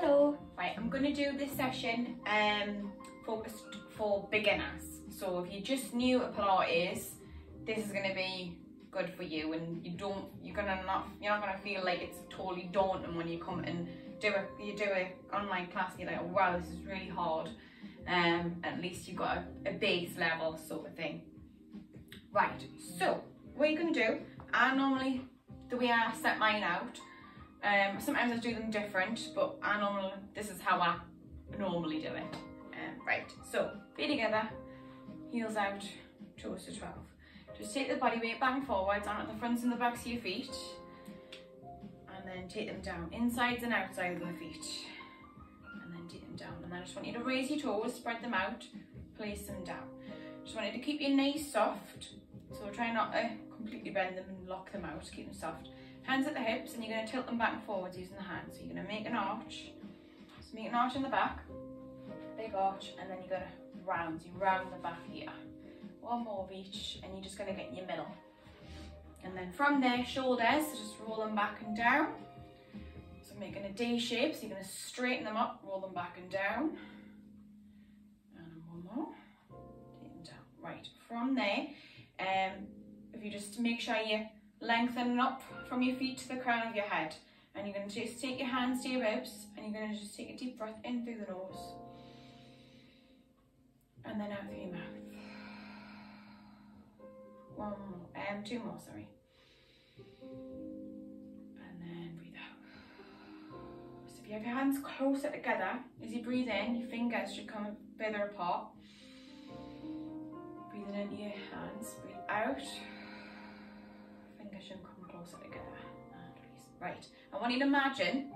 Hello. Right, I'm going to do this session focused for beginners. So if you're just new to Pilates, this is going to be good for you, and you're not going to feel like it's totally daunting when you come and do a online class and you're like, oh wow, this is really hard. At least you've got a base level sort of thing. Right, so what you're going to do, the way I set mine out, sometimes I do them different, but this is how I normally do it. Right, so feet together, heels out, toes to 12. Just take the body weight back and forwards on at the fronts and the backs of your feet, and then take them down, insides and outsides of the feet, and then take them down. And then I just want you to raise your toes, spread them out, place them down. Just want you to keep your knees soft, so try not to completely bend them and lock them out, keep them soft. Hands at the hips, and you're going to tilt them back and forwards using the hands. So you're going to make an arch, so make an arch in the back, big arch, and then you're going to round the back here. One more of each, and you're just going to get in your middle. And then from there, shoulders, so just roll them back and down. So making a D shape, so you're going to straighten them up, roll them back and down. And one more, take them down. Right, from there, if you just make sure you lengthen up from your feet to the crown of your head. And you're going to just take your hands to your ribs, and you're going to just take a deep breath in through the nose. And then out through your mouth. One more, two more, sorry. And then breathe out. So if you have your hands closer together, as you breathe in, your fingers should come further apart. Breathing into your hands, breathe out. Fingers should come closer together. And release. Right, I want you to imagine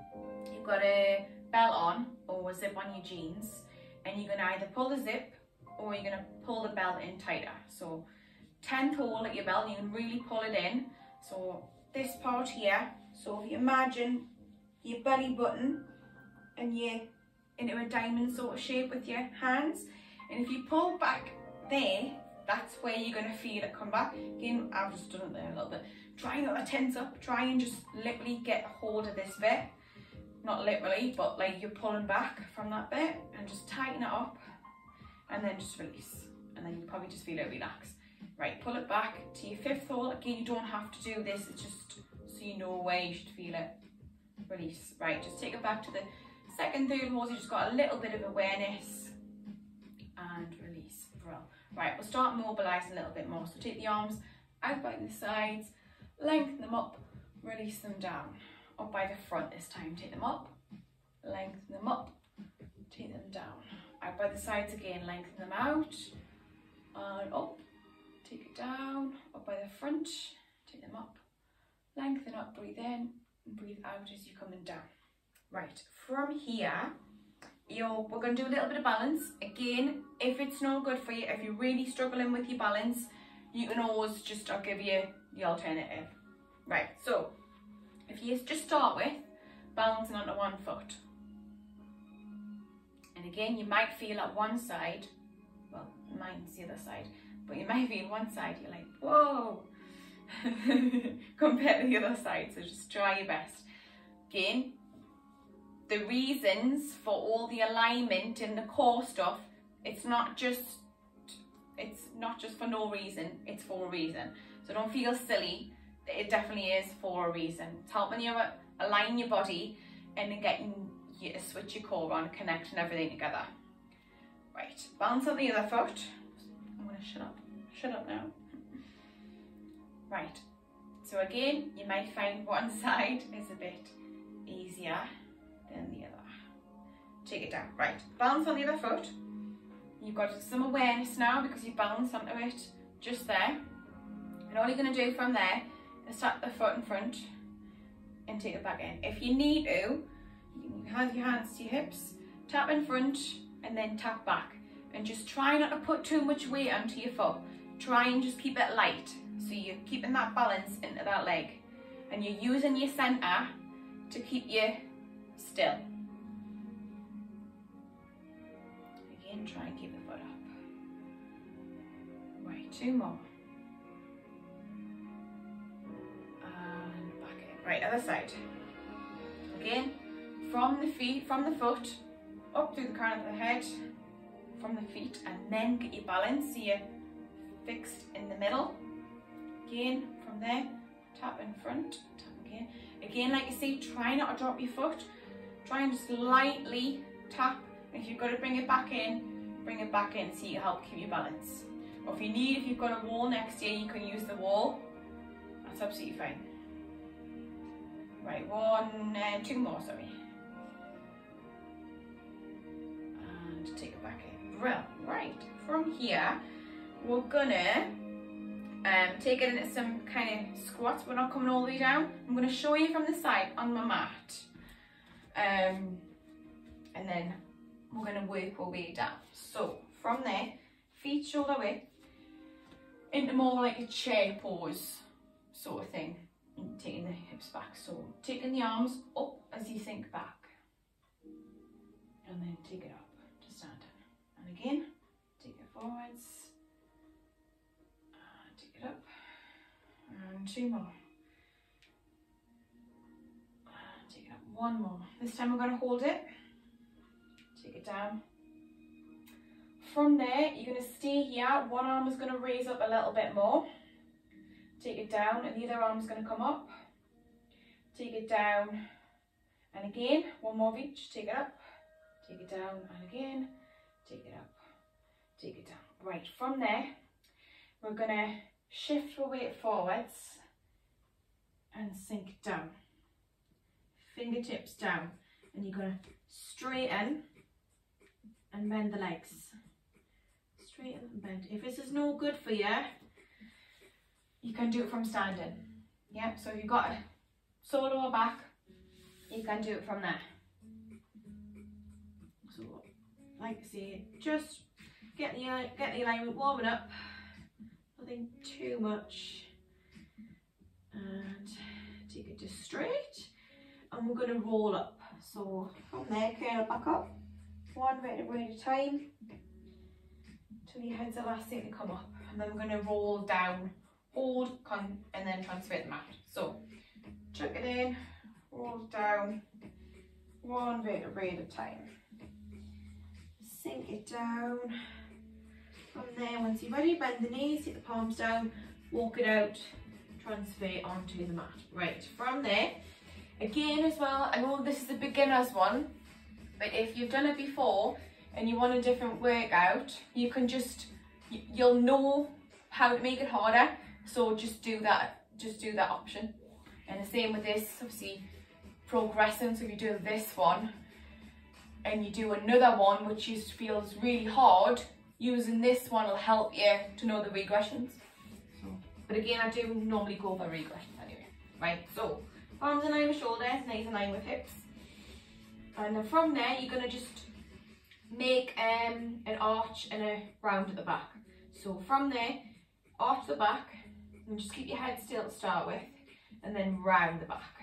you've got a belt on or a zip on your jeans, and you're going to either pull the zip or you're going to pull the belt in tighter. So 10th hole at your belt, and you can really pull it in. So this part here, so if you imagine your belly button and you're into a diamond sort of shape with your hands, and if you pull back there, that's where you're going to feel it come back. Again, I've just done it there a little bit. Try not to tense up, try and just literally get hold of this bit. Not literally, but like you're pulling back from that bit, and just tighten it up, and then just release. And then you probably just feel it relax. Right, pull it back to your 5th hole. Again, you don't have to do this, it's just so you know where you should feel it. Release. Right, just take it back to the 2nd, 3rd holes. You just got a little bit of awareness, and release. Right, we'll start mobilising a little bit more. So take the arms out by the sides, lengthen them up, release them down. Up by the front this time. Take them up, lengthen them up, take them down. Out by the sides again, lengthen them out, and up. Take it down, up by the front, take them up, lengthen up, breathe in, and breathe out as you're coming down. Right, from here, we're going to do a little bit of balance. Again, if it's not good for you, if you're really struggling with your balance, you can always I'll give you the alternative. Right, so, if you just start with balancing onto one foot. And again, you might feel at one side, well, mine's the other side, but you might feel one side, you're like, whoa, compared to the other side, so just try your best. Again, the reasons for all the alignment and the core stuff, it's not just for no reason, it's for a reason. So don't feel silly, it definitely is for a reason. It's helping you align your body and then getting you to switch your core on, connecting everything together. Right, balance on the other foot. I'm going to shut up now. Right, so again, you might find one side is a bit easier than the other. Take it down. Right, balance on the other foot. You've got some awareness now because you've balanced onto it just there. And all you're going to do from there is tap the foot in front and take it back in. If you need to, you can have your hands to your hips, tap in front and then tap back. And just try not to put too much weight onto your foot. Try and just keep it light. So you're keeping that balance into that leg. And you're using your centre to keep you still. Again, try and keep the foot up. Right, 2 more. And back in. Right, other side. Again, from the foot, up through the crown of the head, from the feet, and then get your balance so you're fixed in the middle. Again, from there, tap in front, tap again. Again, like I say, try not to drop your foot. Try and just lightly tap. If you've got to bring it back in so you help keep your balance. Or if you've got a wall next to you, you can use the wall. That's absolutely fine. Right, two more, sorry. And take it back in. Right, from here, we're gonna take it into some kind of squats. We're not coming all the way down. I'm gonna show you from the side on my mat. And then we're gonna work our way down. So from there, feet shoulder width, into more like a chair pose sort of thing. And taking the hips back, so taking the arms up as you think back, and then take it up to standing, and again take it forwards, and take it up, and two more, and take it up, one more. This time we're going to hold it, take it down. From there you're going to stay here, one arm is going to raise up a little bit more. Take it down, and the other arm's going to come up. Take it down, and again, one more of each. Take it up, take it down, and again, take it up, take it down. Right, from there, we're going to shift our weight forwards and sink down. Fingertips down, and you're going to straighten and bend the legs. Straighten and bend. If this is no good for you, you can do it from standing. Yeah, so if you've got a sore lower back, you can do it from there. So, like I say, just get the alignment warming up. Nothing too much. And take it just straight. And we're going to roll up. So from there, curl back up. One vertebrae at a time. Till your head's the last thing to come up. And then we're going to roll down. Hold, and then transfer the mat. So, chuck it in, roll it down, one vertebrae at a time. Sink it down. From there, once you're ready, bend the knees, take the palms down, walk it out, transfer it onto the mat. Right, from there, again as well, I know this is the beginner's one, but if you've done it before and you want a different workout, you can you'll know how to make it harder. So just do that option. And the same with this, obviously progressing. So if you do this one and you do another one which you feels really hard, using this one will help you to know the regressions. So, but again, I do normally go for regressions anyway. Right, so arms in line with shoulders, knees in line with hips. And then from there, you're gonna just make an arch and a round at the back. So from there, arch the back, and just keep your head still to start with, and then round the back.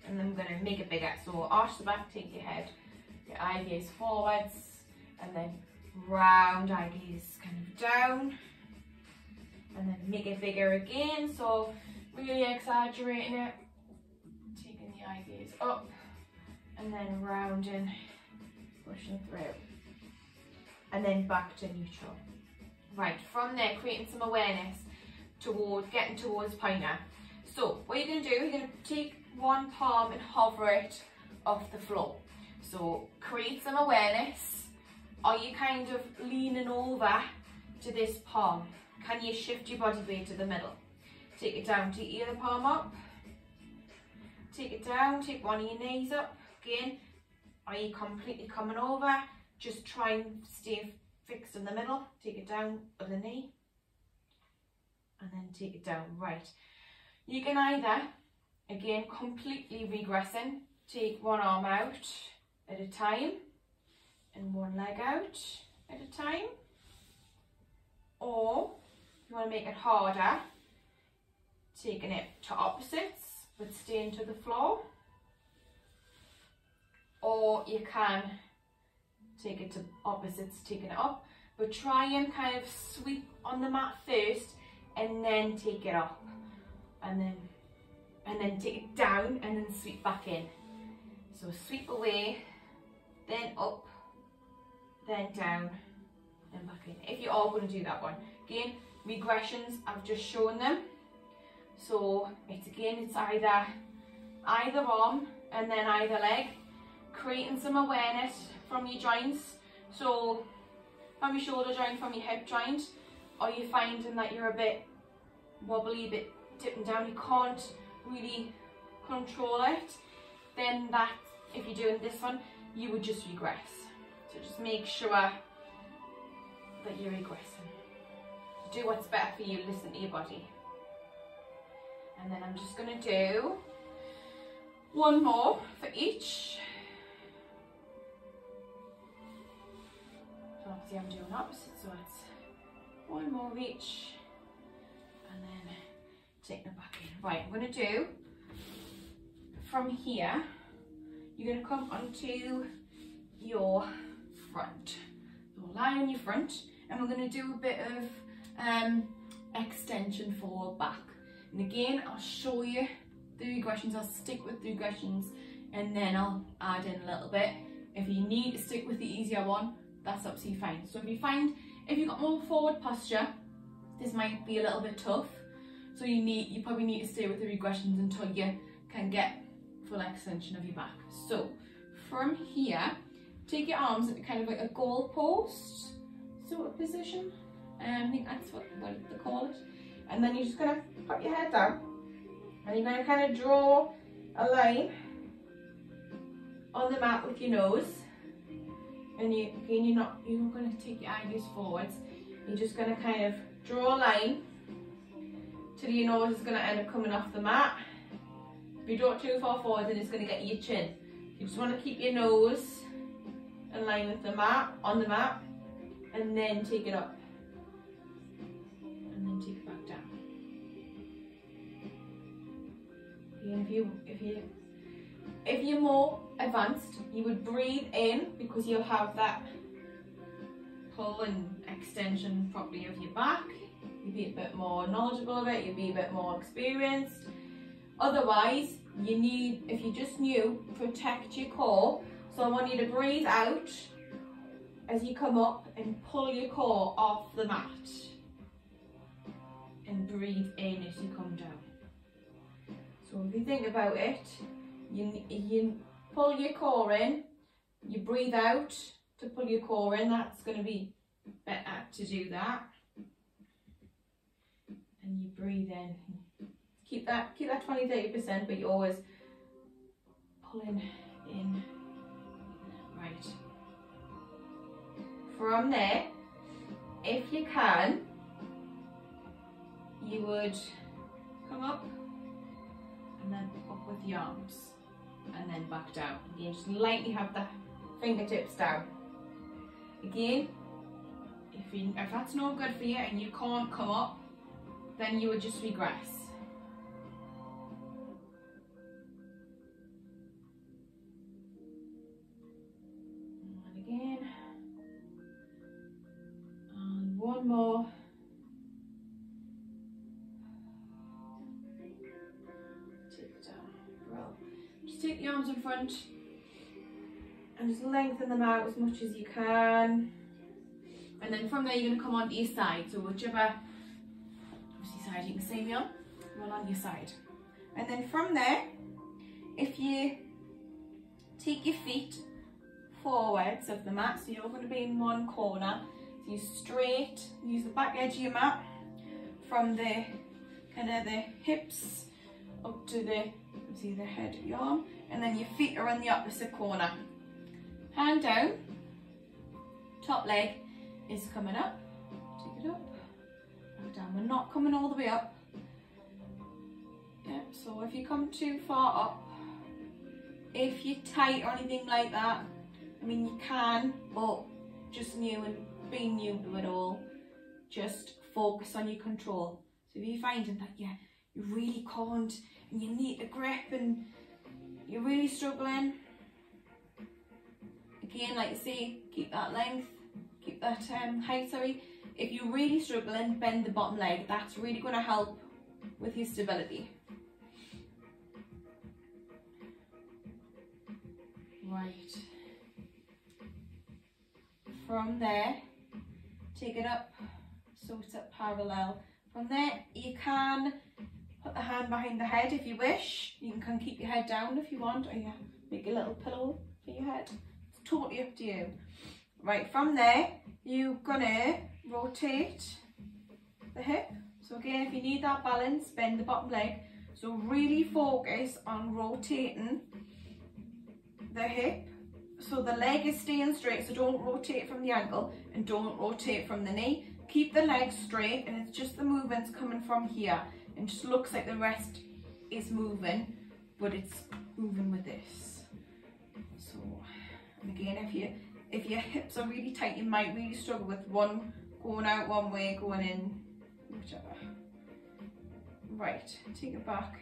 And then we're going to make it bigger. So arch the back, take your head, your eye gaze forwards, and then round eye gaze kind of down, and then make it bigger again. So really exaggerating it, taking the eye gaze up, and then rounding, pushing through, and then back to neutral. Right, from there, creating some awareness getting towards pointer. So what you're going to do, you're going to take one palm and hover it off the floor. So create some awareness. Are you kind of leaning over to this palm? Can you shift your body weight to the middle? Take it down, take your other palm up. Take it down, take one of your knees up. Again, are you completely coming over? Just try and stay fixed in the middle. Take it down, other knee. And then take it down. Right. You can either, again, completely regressing, take one arm out at a time and one leg out at a time. Or, if you want to make it harder, taking it to opposites but staying to the floor. Or you can take it to opposites, taking it up, but try and kind of sweep on the mat first and then take it up, and then take it down and then sweep back in. So sweep away, then up, then down, then back in. If you are going to do that one. Again, regressions, I've just shown them. So it's either arm and then either leg, creating some awareness from your joints. So from your shoulder joint, from your hip joint, or you're finding that you're a bit wobbly, a bit dipping down, you can't really control it, then that, if you're doing this one, you would just regress. So just make sure that you're regressing. Do what's better for you, listen to your body. And then I'm just going to do one more for each. So obviously I'm doing opposite, so it's one more of each, and then take them back in. Right, I'm going to do, from here, you're going to come onto your front. So lie on your front, and we're going to do a bit of extension forward back. And again, I'll show you the regressions. I'll stick with the regressions, and then I'll add in a little bit. If you need to stick with the easier one, that's absolutely fine. So if you've got more forward posture, this might be a little bit tough. So you probably need to stay with the regressions until you can get full extension of your back. So from here, take your arms into kind of like a goal post sort of position. I think that's what they call it. And then you're just gonna put your head down, and you're gonna kind of draw a line on the mat with your nose. And you're not going to take your eyes forwards. You're just going to kind of draw a line till your nose is going to end up coming off the mat. If you draw it too far forward, then it's going to get your chin. You just want to keep your nose in line with the mat, on the mat, and then take it up, and then take it back down. And if you're more advanced, you would breathe in, because you'll have that pull and extension properly of your back. You'll be a bit more knowledgeable of it, you'll be a bit more experienced. Otherwise, if you're just new, protect your core. So I want you to breathe out as you come up and pull your core off the mat. And breathe in as you come down. So if you think about it, you pull your core in, you breathe out to pull your core in. That's going to be better to do that. And you breathe in. Keep that 20-30%, but you're always pulling in. Right. From there, if you can, you would come up and then up with the arms. And then back down. Again, just lightly have the fingertips down. Again, if that's not good for you and you can't come up, then you would just regress. And again. And one more. Take the arms in front and just lengthen them out as much as you can, and then from there you're going to come onto your side, so whichever side you can see me on, roll on your side. And then from there, if you take your feet forwards of the mat, so you're going to be in one corner, so you straight, use the back edge of your mat from the kind of the hips up to the head of your arm, and then your feet are in the opposite corner. Hand down, top leg is coming up, take it up, back down. We're not coming all the way up. Yeah, so if you come too far up, if you're tight or anything like that, I mean you can, but just new and being new to it all, just focus on your control. So if you're finding that you really can't, and you need a grip and you're really struggling, again, like I say, keep that length, keep that height, sorry. If you're really struggling, bend the bottom leg. That's really going to help with your stability. Right. From there, take it up so it's at parallel. From there, you can put the hand behind the head if you wish. You can keep your head down if you want, or you make a little pillow for your head. It's totally up to you. Right, from there, you're gonna rotate the hip. So again, if you need that balance, bend the bottom leg. So really focus on rotating the hip so the leg is staying straight. So don't rotate from the ankle and don't rotate from the knee. Keep the leg straight, and it's just the movements coming from here. And just looks like the rest is moving, but it's moving with this. So, and again, if your hips are really tight, you might really struggle with one going out one way, going in, whichever. Right, take it back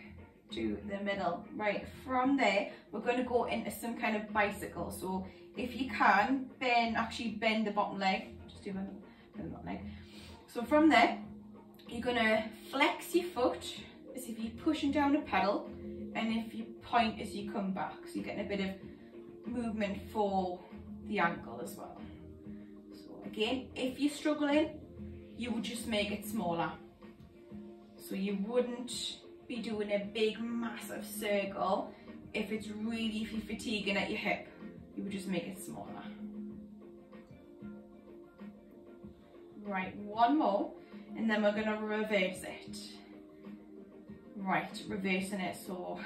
to the middle. Right, from there, we're going to go into some kind of bicycle. So if you can, actually bend the bottom leg. Just do the bottom leg. So from there, you're going to flex your foot as if you're pushing down a pedal, and if you point as you come back. So you're getting a bit of movement for the ankle as well. So again, if you're struggling, you would just make it smaller. So you wouldn't be doing a big massive circle. If you're fatiguing at your hip, you would just make it smaller. Right, one more, and then we're going to reverse it. Right, reversing it, so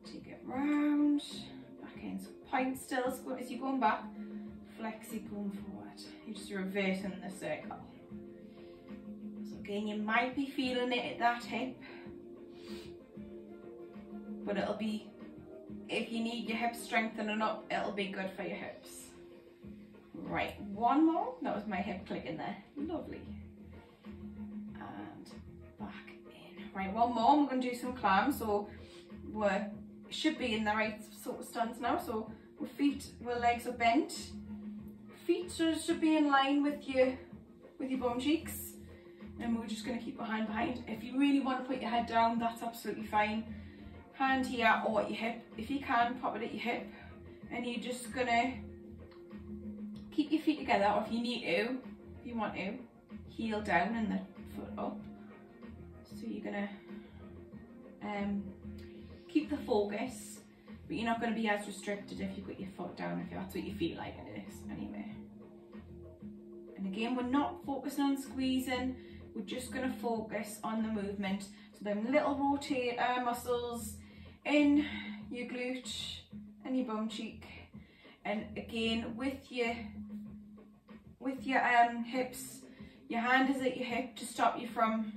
take it round, back in, so point still as you're going back, flex it going forward. You're just reversing the circle. So again, you might be feeling it at that hip, but it'll be, if you need your hips strengthening up, it'll be good for your hips. Right, one more. That was my hip clicking there. Lovely. And back in. Right, one more. We're going to do some climbs. So we should be in the right sort of stance now. So our legs are bent. Feet should be in line with your bum cheeks. And we're just going to keep our hand behind. If you really want to put your head down, that's absolutely fine. Hand here or at your hip. If you can, pop it at your hip. And you're just going to keep your feet together, or if you want to, heel down and the foot up. So you're going to keep the focus, but you're not going to be as restricted if you put your foot down, if that's what you feel like it is anyway. And again, we're not focusing on squeezing, we're just going to focus on the movement. So them little rotator muscles in your glute and your bum cheek. And again, with your hips, your hand is at your hip to stop you from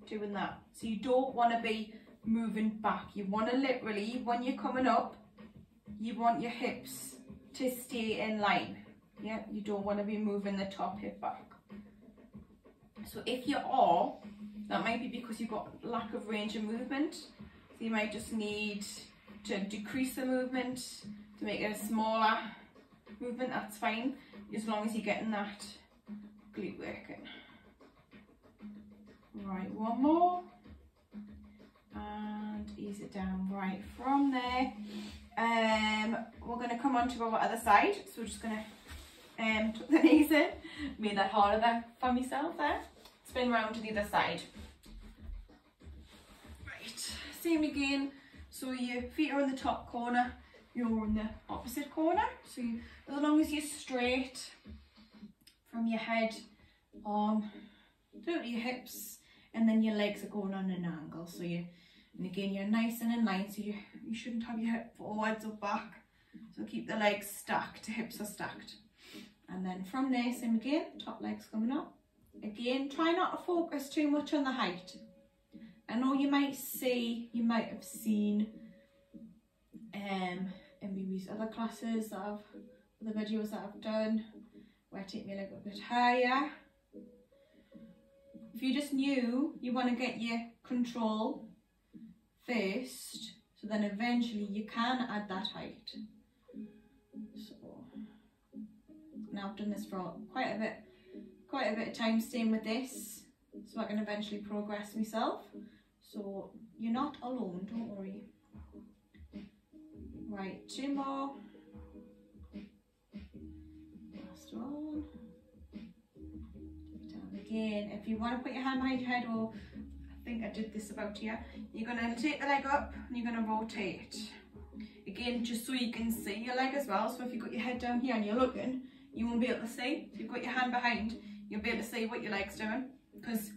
doing that. So you don't want to be moving back. You want to literally, when you're coming up, you want your hips to stay in line. Yeah, you don't want to be moving the top hip back. So if you are, that might be because you've got lack of range of movement. So you might just need to decrease the movement to make it a smaller movement. That's fine, as long as you're getting that glute working. Right, one more, and ease it down. Right, from there, we're going to come on to our other side. So we're just going to tuck the knees in. Made that harder there for myself there. Spin round to the other side. Right, same again. So your feet are in the top corner, you're in the opposite corner. So as long as you're straight from your head on down to your hips, and then your legs are going on an angle. So and again, you're nice and in line, so you shouldn't have your hip forwards or back. So keep the legs stacked, the hips are stacked. And then from there, same again, top legs coming up. Again, try not to focus too much on the height. I know you might have seen in maybe other classes the videos that I've done where I take my leg a bit higher. If you just knew you want to get your control first, so then eventually you can add that height. So now I've done this for quite a bit of time staying with this, so I can eventually progress myself. So you're not alone, don't worry. Right, two more, one. Down again. If you want to put your hand behind your head, or I think I did this about here, you're going to take the leg up and you're going to rotate. Again, just so you can see your leg as well. So if you've got your head down here and you're looking, you won't be able to see. If you've got your hand behind, you'll be able to see what your leg's doing. Because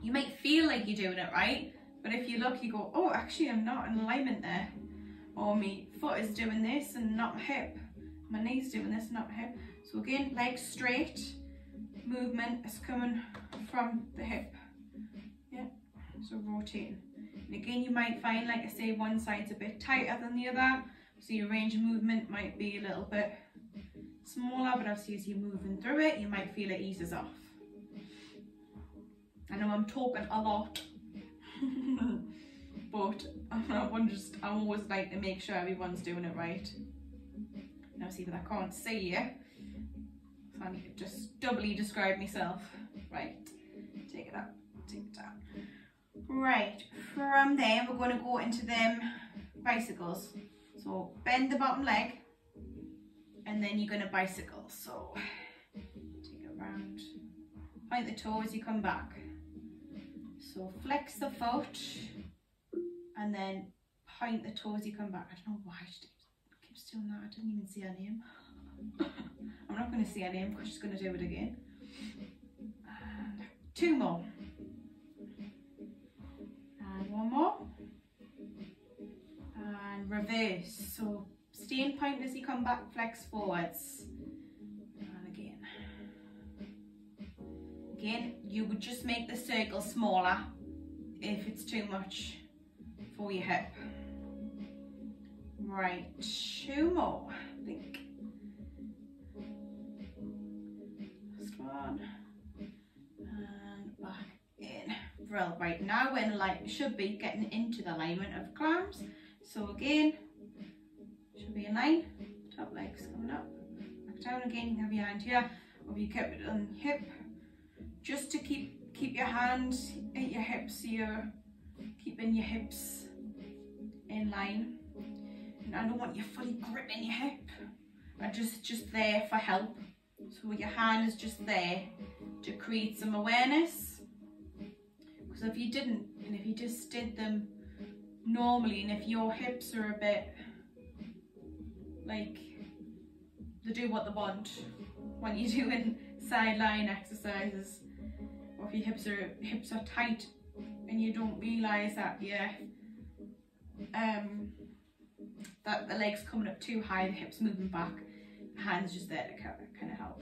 you might feel like you're doing it right, but if you look, you go, oh, actually I'm not in alignment there. Or my foot is doing this and not my hip. My knee's doing this and not my hip. So again, legs straight. Movement is coming from the hip. Yeah, so rotating. And again, you might find, like I say, one side's a bit tighter than the other. So your range of movement might be a little bit smaller, but obviously as you're moving through it, you might feel it eases off. I know I'm talking a lot, but I always like to make sure everyone's doing it right. Now see, but I can't see you, so I need to just doubly describe myself. Right, take it up, take it down. Right, from there we're going to go into them bicycles. So bend the bottom leg, and then you're going to bicycle. So take it around, point the toe as you come back. So flex the foot and then point the toe as you come back. I don't know why she keeps doing that. I didn't even see her name. I'm not going to see her name because she's going to do it again. And 2 more. And 1 more. And reverse. So stay in point as you come back, flex forwards. And again. Again, you would just make the circle smaller if it's too much for your hip. Right, 2 more, I think. Last one. And back in. Drill. Right, now when like should be getting into the alignment of clams. So again, should be in line. Top legs coming up. Back down again. You can have your hand here, or you keep it on your hip. Just to keep your hands at your hips, so you're keeping your hips in line. And I don't want you fully gripping your hip. I'm just there for help. So your hand is just there to create some awareness. Because if you didn't, and if you just did them normally, and if your hips are a bit like they do what they want when you're doing sideline exercises, or if your hips are tight and you don't realise that that the legs coming up too high, the hips moving back, the hands just there to kind of help.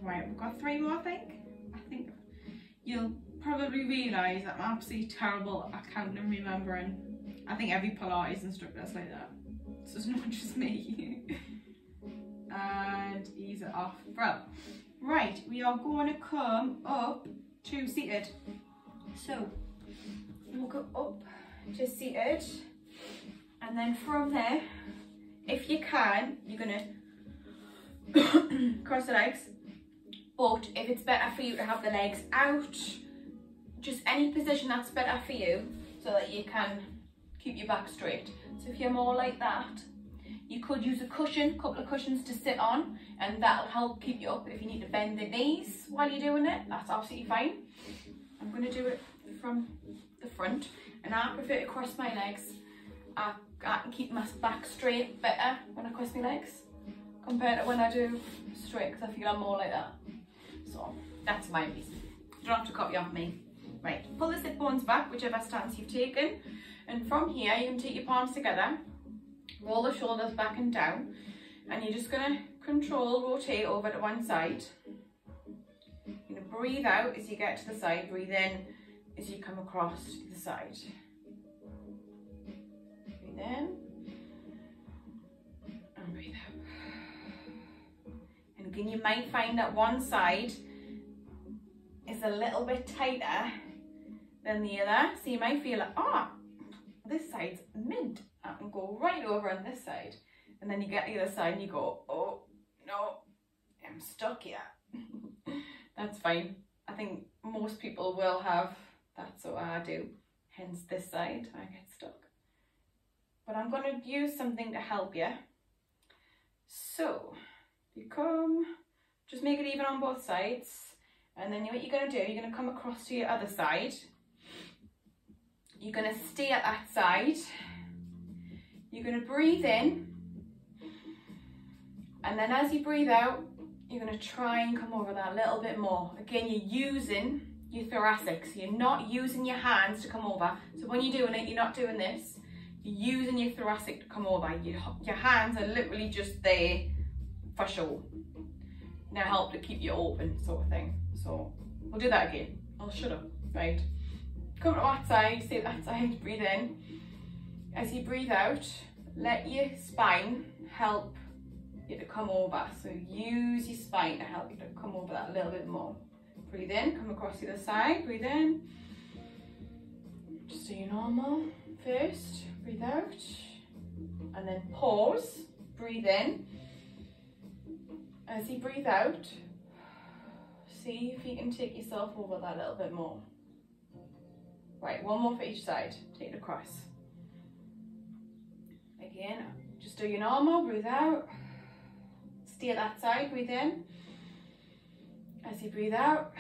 Right, we've got 3 more, I think you'll probably realise that I'm absolutely terrible at counting and remembering. I think every Pilates instructor is like that, so it's not just me. And ease it off. Right, we are going to come up to seated. So we'll go up to seated, and then from there, if you can, you're going to cross the legs. But if it's better for you to have the legs out, just any position that's better for you, so that you can keep your back straight. So if you're more like that, you could use a cushion, couple of cushions to sit on, and that'll help keep you up. If you need to bend the knees while you're doing it, that's absolutely fine. I'm going to do it from the front, and I prefer to cross my legs. I can keep my back straight better when I cross my legs compared to when I do straight, because I feel I'm more like that. So that's my reason. You don't have to copy off me. Right, pull the sit bones back, whichever stance you've taken, and from here you can take your palms together, roll the shoulders back and down, and you're just going to rotate over to one side. You're going to breathe out as you get to the side, breathe in as you come across to the side. Breathe in and breathe out. And again, you might find that one side is a little bit tighter than the other, so you might feel like, oh, this side's mint. I can go right over on this side, and then you get to the other side and you go, oh no, I'm stuck here. That's fine. I think most people will have, that's what I do, hence this side I get stuck. But I'm going to use something to help you. So you come, just make it even on both sides, and then what you're going to do, you're going to come across to your other side. You're going to stay at that side. You're going to breathe in, and then as you breathe out, you're going to try and come over that a little bit more. Again, you're using your thoracic, so you're not using your hands to come over. So when you're doing it, you're not doing this. You're using your thoracic to come over. Your hands are literally just there for show. Now help to keep you open, sort of thing. So we'll do that again. I'll shut up, right? Come to that side, stay that side, breathe in. As you breathe out, let your spine help you to come over. So use your spine to help you to come over that a little bit more. Breathe in, come across the other side, breathe in. Just do your normal first, breathe out. And then pause, breathe in. As you breathe out, see if you can take yourself over that a little bit more. Right, one more for each side, take it across. Again, just do your normal, breathe out. Stay at that side, breathe in. As you breathe out,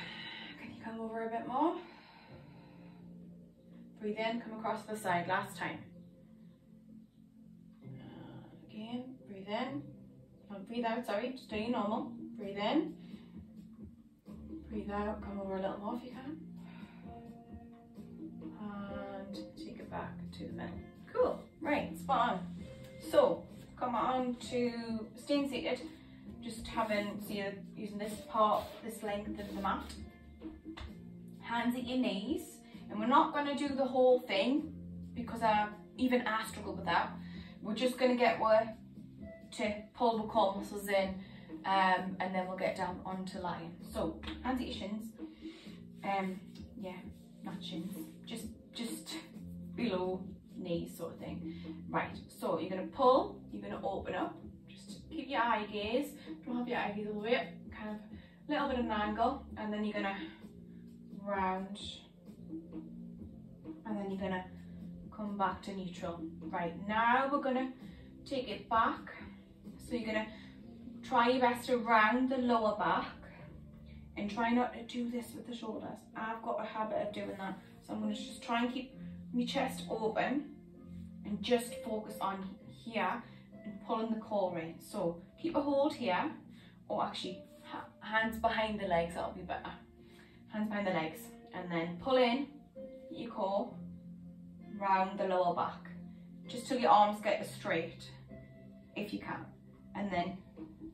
can you come over a bit more? Breathe in, come across the side, last time. Again, breathe in. Breathe out, sorry, just do your normal. Breathe in. Breathe out, come over a little more if you can. And take it back to the middle. Cool, right, spot on. So, come on to staying seated. Just having, so you're using this part, this length of the mat. Hands at your knees. And we're not going to do the whole thing because even I struggle with that. We're just going to get to pull the core muscles in, and then we'll get down onto lying. So, hands at your shins. Yeah, not shins. Just below knees sort of thing. Right, so you're going to pull, you're going to open up. Just keep your eye gaze. Don't have your eye gaze all the way up. Kind of a little bit of an angle. And then you're going to round. And then you're going to come back to neutral. Right, now we're going to take it back. So you're going to try your best to round the lower back. And try not to do this with the shoulders. I've got a habit of doing that. So I'm going to just try and keep my chest open. And just focus on here. And pulling the core in. So keep a hold here. Or actually, hands behind the legs. That'll be better. Hands behind the legs. And then pull in your core. Round the lower back. Just till your arms get straight. If you can. And then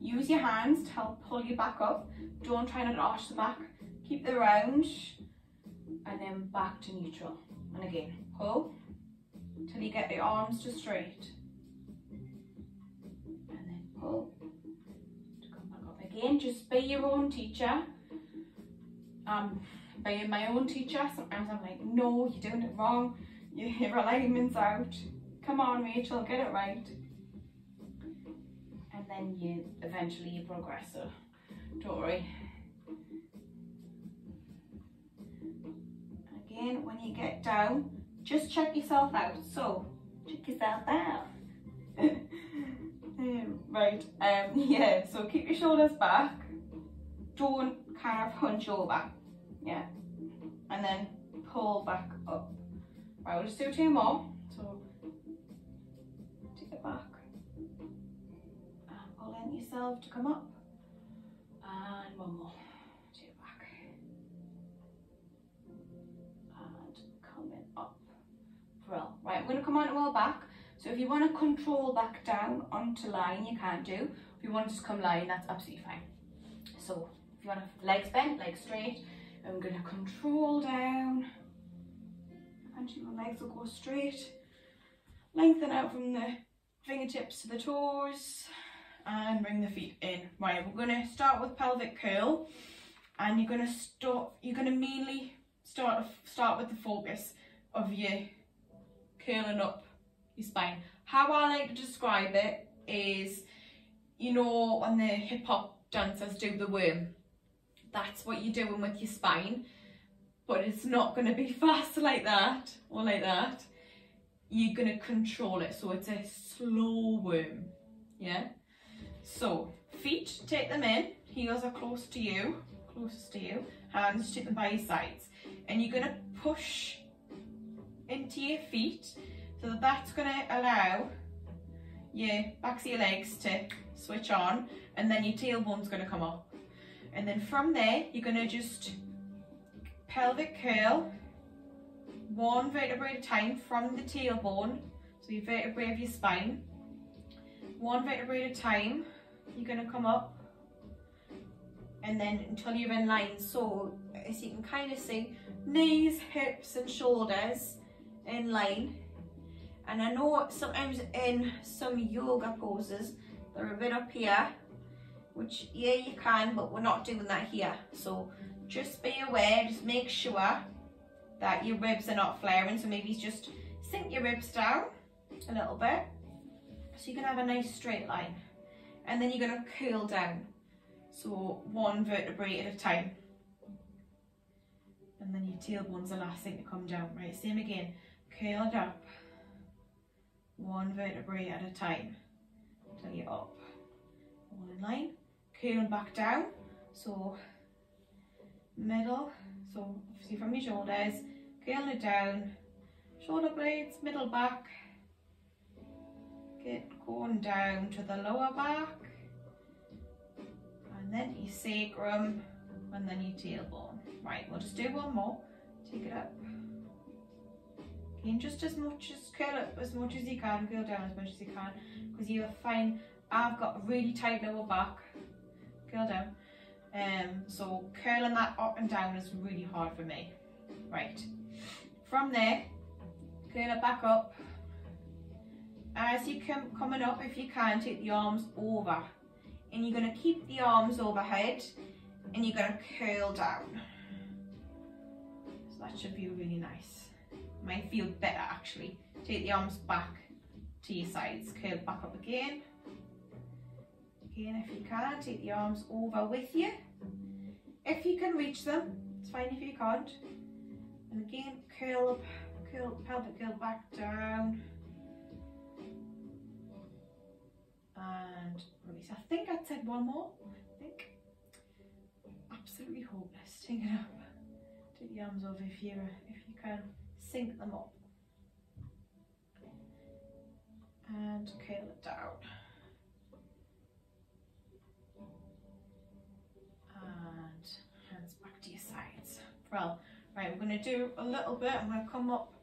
use your hands to help pull you back up. Don't try not to arch the back. Keep the round. And then back to neutral. And again, pull. Till you get your arms to straight. And then pull. To come back up. Again, just be your own teacher. Being my own teacher, sometimes I'm like, no, you're doing it wrong. Your alignment's out. Come on, Rachel, get it right. And then eventually you progress, so don't worry. Again, when you get down, just check yourself out. So, check yourself out. Right, yeah, so keep your shoulders back. Don't kind of hunch over, yeah. And then pull back up. Right, we'll just do two more. So, take it back. And pull in yourself to come up. And one more. Take it back. And coming up. Brill. Right, we're going to come on to our back. So if you want to control back down onto lying, you can do. If you want to just come lying, that's absolutely fine. So, if you want to legs bent, legs straight, I'm going to control down. Eventually my legs will go straight. Lengthen out from the fingertips to the toes. And bring the feet in. Right, we're going to start with pelvic curl. And you're going to mainly start with the focus of your curling up your spine. How I like to describe it is, you know, when the hip hop dancers do the worm. That's what you're doing with your spine, but it's not going to be fast like that or like that. You're going to control it, so it's a slow worm, yeah? So feet, take them in, heels are close to you, closest to you, hands, take them by your sides. And you're gonna push into your feet, so that's gonna allow your backs of your legs to switch on, and then your tailbone's gonna come up. And then from there, you're gonna just pelvic curl, one vertebrae at a time from the tailbone, so your vertebrae of your spine. One vertebrae at a time, you're gonna come up, and then until you're in line. So as you can kind of see, knees, hips and shoulders in line. And I know sometimes in some yoga poses, they're a bit up here, which yeah, you can, but we're not doing that here. So just be aware, just make sure that your ribs are not flaring. So maybe just sink your ribs down a little bit, so you can have a nice straight line. And then you're gonna curl down. So one vertebrae at a time. And then your tailbone's the last thing to come down. Right, same again, curl it up. One vertebrae at a time till you're up. All in line, curl back down. So middle, so obviously from your shoulders, curl it down, shoulder blades, middle back, get going down to the lower back, and then your sacrum, and then your tailbone. Right, we'll just do one more. Take it up. Again, just as much as curl up as much as you can, curl down as much as you can, because you'll find I've got a really tight lower back. Curl down. So curling that up and down is really hard for me. Right. From there, curl it back up. As you come coming up, if you can, take the arms over, and you're going to keep the arms overhead, and you're going to curl down. So that should be really nice. Might feel better actually. Take the arms back to your sides, curl back up again. Again, if you can, take the arms over with you. If you can reach them, it's fine if you can't. And again, curl up, pelvic curl back down. And release. I think I said one more. I think. Absolutely hopeless. Take it up. Take the arms over if you can. Sink them up. And curl it down. And hands back to your sides. Well, right, we're going to do a little bit. I'm going to come up.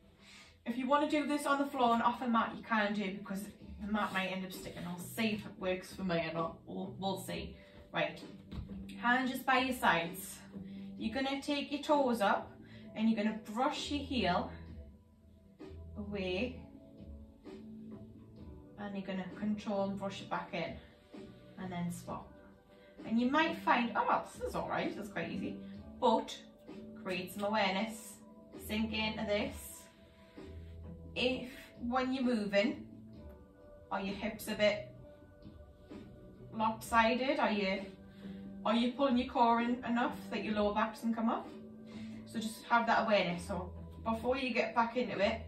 If you want to do this on the floor and off a mat, you can do, because the mat might end up sticking. I'll see if it works for me or not. We'll see. Right, hands just by your sides. You're going to take your toes up, and you're going to brush your heel away, and you're going to control and brush it back in, and then swap. And you might find, oh, this is all right, that's quite easy, but create some awareness, sink into this. If when you're moving, are your hips a bit lopsided? Are you pulling your core in enough that your lower back doesn't come up? So just have that awareness. So before you get back into it,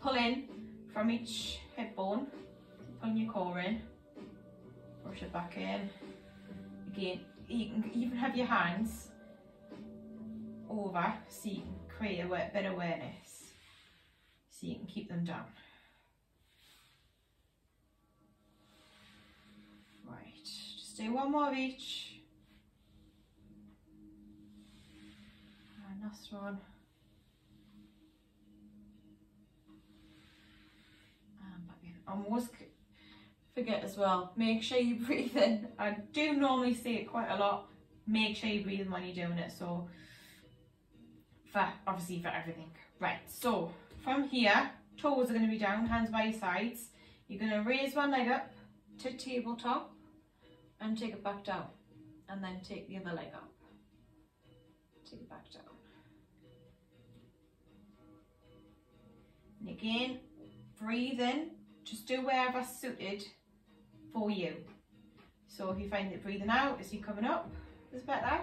pull in from each hip bone, pulling your core in, brush it back in. Again, you can even have your hands over so you can create a bit of awareness, so you can keep them down. Right, just do one more of each. And last one. And back in. And always forget as well, make sure you breathe in. I do normally say it quite a lot. Make sure you breathe in when you're doing it. So, obviously for everything. Right, so from here, toes are going to be down, hands by your sides. You're going to raise one leg up to tabletop and take it back down. And then take the other leg up. Take it back down. And again, breathe in. Just do wherever suited for you. So if you find that breathing out as you're coming up is better,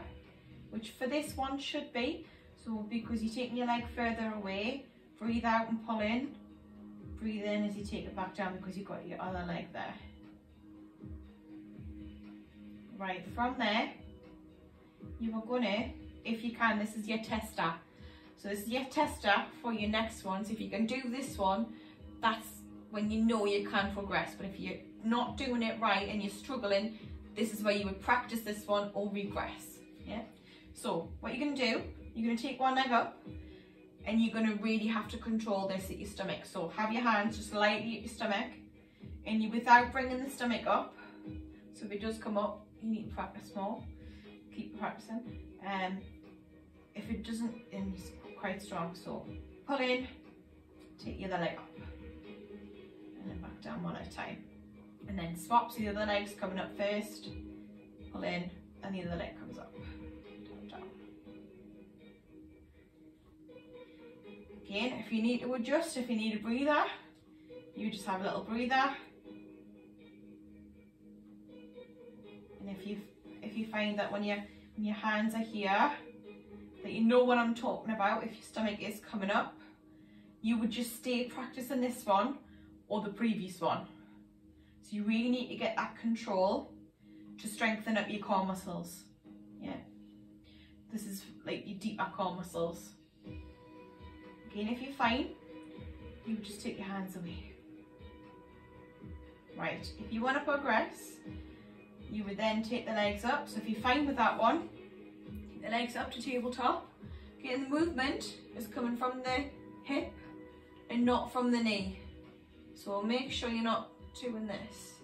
which for this one should be, so because you're taking your leg further away, breathe out and pull in, breathe in as you take it back down because you've got your other leg there. Right, from there, you are gonna, if you can, this is your tester. So this is your tester for your next one. So if you can do this one, that's when you know you can progress. But if you're not doing it right and you're struggling, this is where you would practice this one or regress. Yeah. So what you're gonna do, you're gonna take one leg up and you're gonna really have to control this at your stomach. So have your hands just lightly at your stomach and you, without bringing the stomach up. So if it does come up, you need to practice more. Keep practicing. If it doesn't, and it's quite strong, so pull in, take the other leg up, and then back down one at a time. And then swap, so the other leg's coming up first, pull in, and the other leg comes up, down, down. Again, if you need to adjust, if you need a breather, you just have a little breather. And if you find that when your hands are here, that you know what I'm talking about, if your stomach is coming up, you would just stay practicing this one or the previous one. So you really need to get that control to strengthen up your core muscles. Yeah. This is like your deeper core muscles. Again, if you're fine, you would just take your hands away. Right, if you want to progress, you would then take the legs up. So if you're fine with that one, take the legs up to tabletop. Okay, and the movement is coming from the hip and not from the knee. So make sure you're not doing this,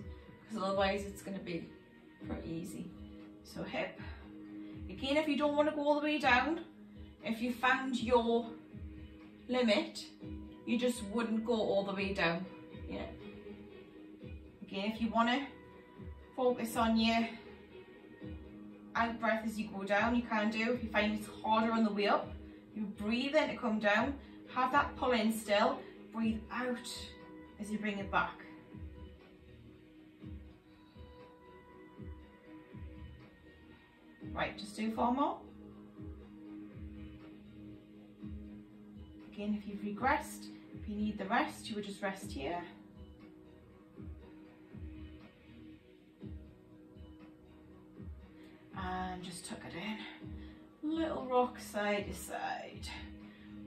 because otherwise it's going to be pretty easy. So hip. Again, if you don't want to go all the way down, if you found your limit, you just wouldn't go all the way down. Yeah. Again, if you want to focus on your out breath as you go down, you can do. If you find it's harder on the way up, you breathe in to come down, have that pull in still, breathe out as you bring it back. Right, just do 4 more. Again, if you've regressed, if you need the rest, you would just rest here. And just tuck it in. Little rock side to side.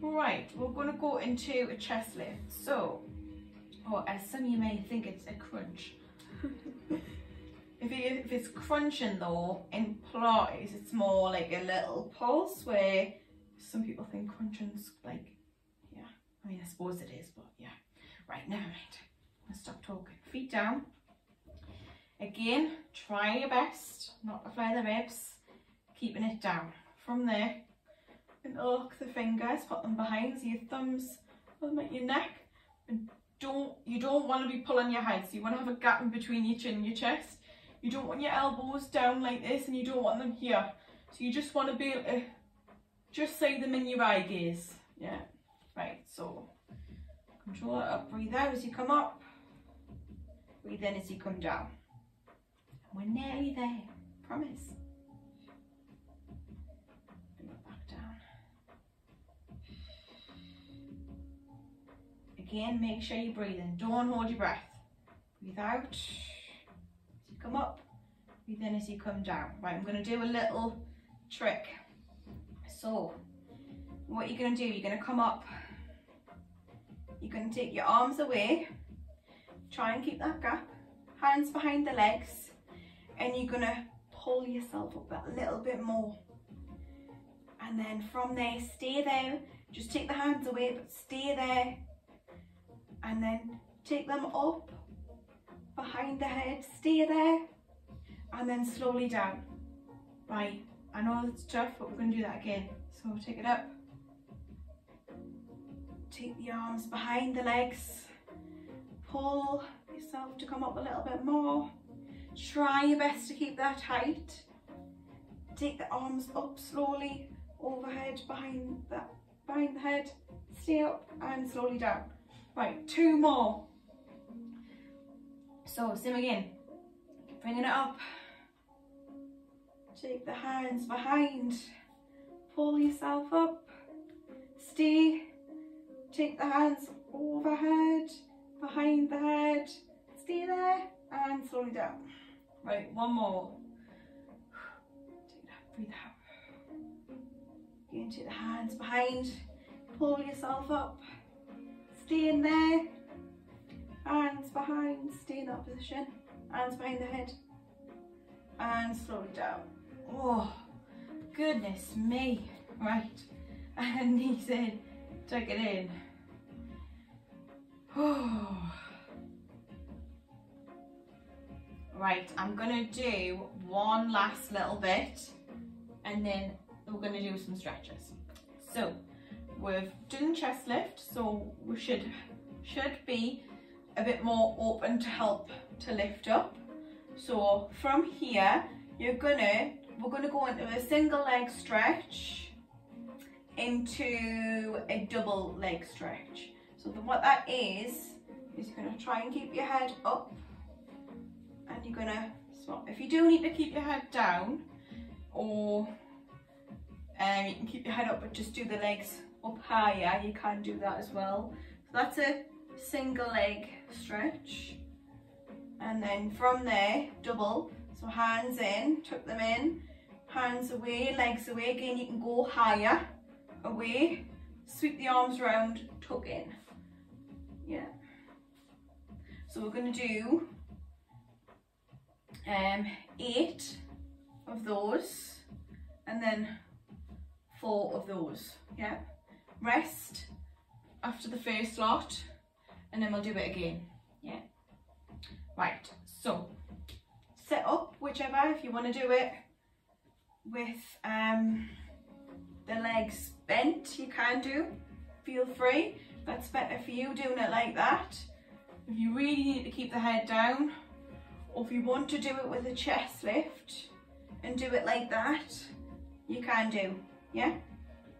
Right, we're going to go into a chest lift. So, or as some of you may think, it's a crunch. If it's crunching though, in Pilates, it's more like a little pulse, where some people think crunching's like, yeah, I mean, I suppose it is, but yeah. Right, never mind. Let's stop talking. Feet down. Again, try your best not to flare the ribs, keeping it down. From there, interlock the fingers, put them behind, so your thumbs will at your neck, and you don't want to be pulling your head, so you want to have a gap in between your chin and your chest. You don't want your elbows down like this, and you don't want them here. So you just want to be able to just see them in your eye gaze. Yeah. Right, so control it up, breathe out as you come up, breathe in as you come down. We're nearly there, promise. Bring it back down. Again, make sure you breathe in. Don't hold your breath. Breathe out as you come up. Breathe in as you come down. Right, I'm going to do a little trick. So, what you're going to do, you're going to come up. You're going to take your arms away. Try and keep that gap. Hands behind the legs. And you're going to pull yourself up a little bit more. And then from there, stay there. Just take the hands away, but stay there. And then take them up, behind the head, stay there. And then slowly down. Right, I know it's tough, but we're going to do that again. So take it up. Take the arms behind the legs. Pull yourself to come up a little bit more. Try your best to keep that tight. Take the arms up slowly, overhead, behind the head. Stay up and slowly down. Right, 2 more. So, same again. Bringing it up. Take the hands behind. Pull yourself up. Stay. Take the hands overhead, behind the head. Stay there and slowly down. Right, 1 more. Breathe out. Again, take the hands behind, pull yourself up, stay in there, hands behind, stay in that position, hands behind the head, and slow it down. Oh, goodness me. Right, and knees in, tuck it in. Oh. Right, I'm gonna do one last little bit and then we're gonna do some stretches. So we've done chest lift, so we should be a bit more open to help to lift up. So from here, we're gonna go into a single leg stretch into a double leg stretch. So what that is you're gonna try and keep your head up, and you're gonna swap. If you do need to keep your head down, or you can keep your head up but just do the legs up higher, you can do that as well. So that's a single leg stretch, and then from there, double. So hands in, tuck them in, hands away, legs away. Again, you can go higher, away, sweep the arms around, tuck in. Yeah. So we're going to do 8 of those, and then 4 of those. Yeah. Rest after the first lot, and then we'll do it again. Yeah. Right. So set up whichever. If you want to do it with the legs bent, you can do. Feel free. That's better for you doing it like that. If you really need to keep the head down, or if you want to do it with a chest lift and do it like that, you can do. Yeah.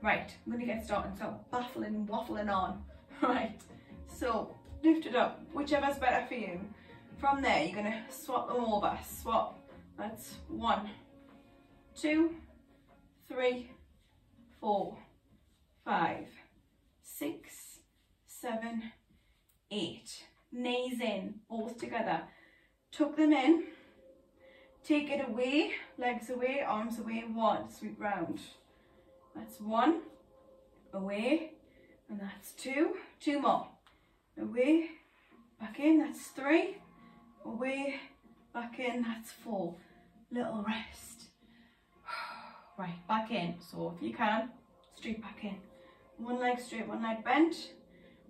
Right. I'm going to get started. So waffling on. Right. So lift it up, whichever's better for you. From there, you're going to swap them over. Swap. That's 1, 2, 3, 4, 5, 6, 7, 8. Knees in, both together. Tuck them in. Take it away, legs away, arms away. 1, sweep round. That's 1, away, and that's 2. 2 more. Away, back in, that's 3. Away, back in, that's 4. Little rest. Right, back in. So if you can, straight back in. One leg straight, one leg bent.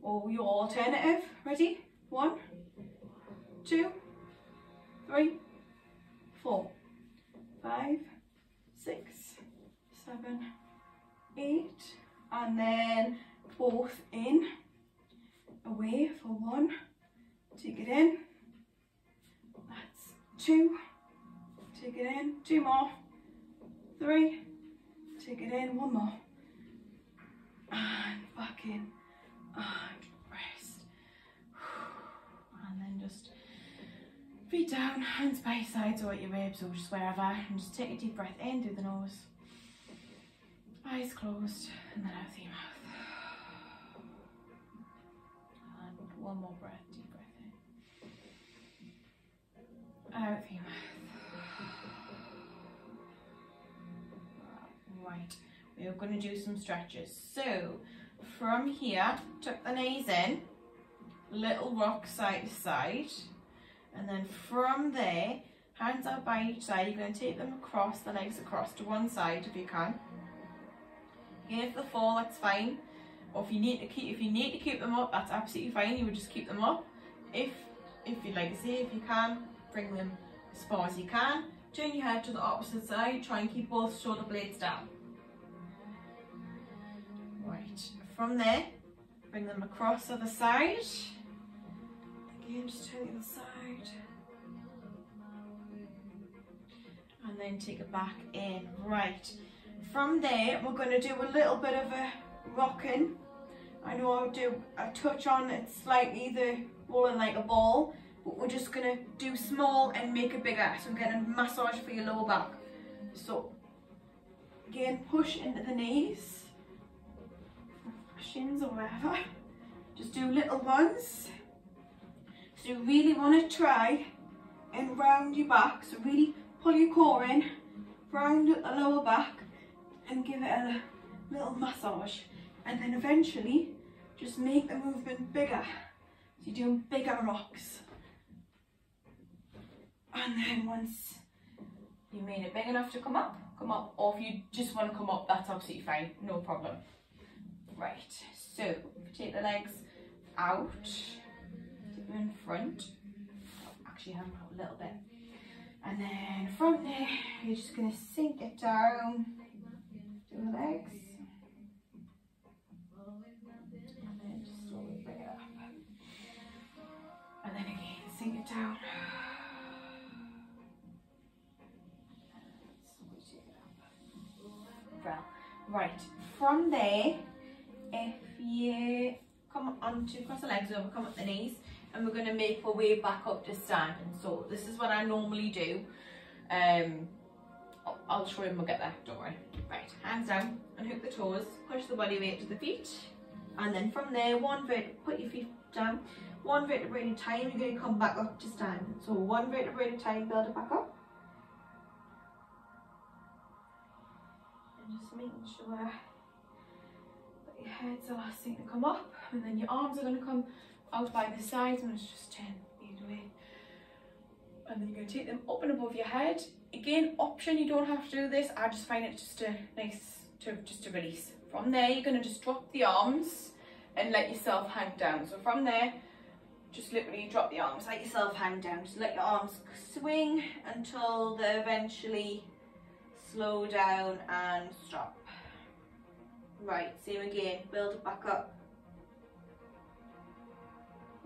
Or your alternative. Ready? 1, 2, 3, 4, 5, 6, 7, 8. And then both in. Away for 1. Take it in. That's 2. Take it in. 2 more. 3. Take it in. 1 more. And back in. And rest. And then just feet down, hands by your sides or at your ribs or just wherever. And just take a deep breath in through the nose. Eyes closed. And then out through your mouth. And one more breath. Deep breath in. Out through your mouth. Right. We're going to do some stretches. So from here, tuck the knees in, little rock side to side, and then from there, hands out by each side. You're going to take them across, the legs across to one side if you can. Again, if they fall, that's fine. Or if you need to keep them up, that's absolutely fine. You would just keep them up. If you'd like to say, if you can, bring them as far as you can. Turn your head to the opposite side. Try and keep both shoulder blades down. Right, from there, bring them across the other side. Again, just turn the other side. And then take it back in. Right, from there, we're going to do a little bit of a rocking. I know I'll do a touch on it slightly, the rolling like a ball, but we're just going to do small and make it bigger. So I'm getting a massage for your lower back. So, again, push into the knees. Shins or whatever. Just do little ones. So you really want to try and round your back. So really pull your core in, round at the lower back and give it a little massage, and then eventually just make the movement bigger. So you're doing bigger rocks, and then once you made it big enough to come up, or if you just want to come up, that's absolutely fine, no problem. Right, so if you take the legs out, take them in front, actually hang out a little bit, and then from there you're just going to sink it down to the legs, and then just slowly bring it up, and then again sink it down, and slowly take it up. Well, right, from there, if you come onto cross the legs over, come up the knees, and we're going to make our way back up to standing. So this is what I normally do. I'll show you when we get there, don't worry. Right, hands down, unhook the toes, push the body weight to the feet, and then from there, put your feet down, one vertebrae at a time, you're going to come back up to standing. So one vertebrae at a time, build it back up. And just making sure that your head's the last thing to come up, and then your arms are going to come out by the sides. I'm going to just turn either way, and then you're going to take them up and above your head. Again, option, you don't have to do this, I just find it just a nice to release. From there you're going to just drop the arms and let yourself hang down. So from there, just literally drop the arms, let yourself hang down, just let your arms swing until they eventually slow down and stop. Right, same again, build it back up,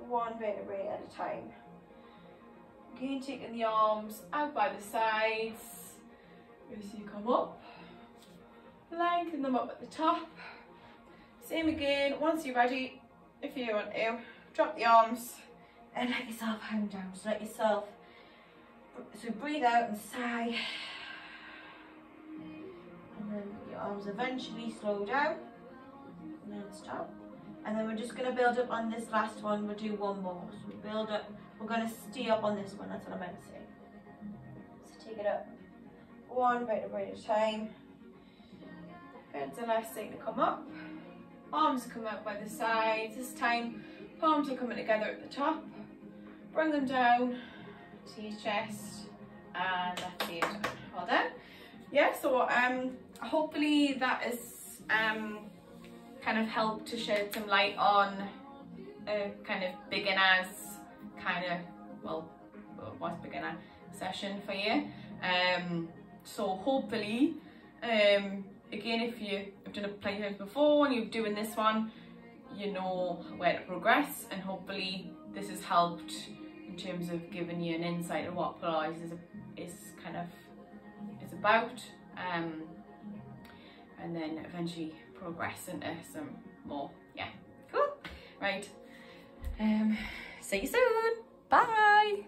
one vertebrae at a time. Again, taking the arms out by the sides as you come up, lengthen them up at the top. Same again, once you're ready, if you want to, drop the arms and let yourself hang down. So let yourself, so breathe out and sigh, and then your arms eventually slow down and then stop. And then we're just going to build up on this last one. We'll do one more. So we build up, we're going to stay up on this one, that's what I meant to say. So take it up, one vertebrae at a time. Head's the last thing to come up. Arms come out by the sides. This time, palms are coming together at the top. Bring them down to your chest, and that's it. Well done. Yeah, so hopefully that is kind of helped to shed some light on kind of beginners, what's beginner session for you. So hopefully, again, if you have done a Pilates before and you're doing this one, you know where to progress, and hopefully this has helped in terms of giving you an insight of what Pilates is about, and then eventually progress into some more. Yeah, cool. Right. See you soon. Bye.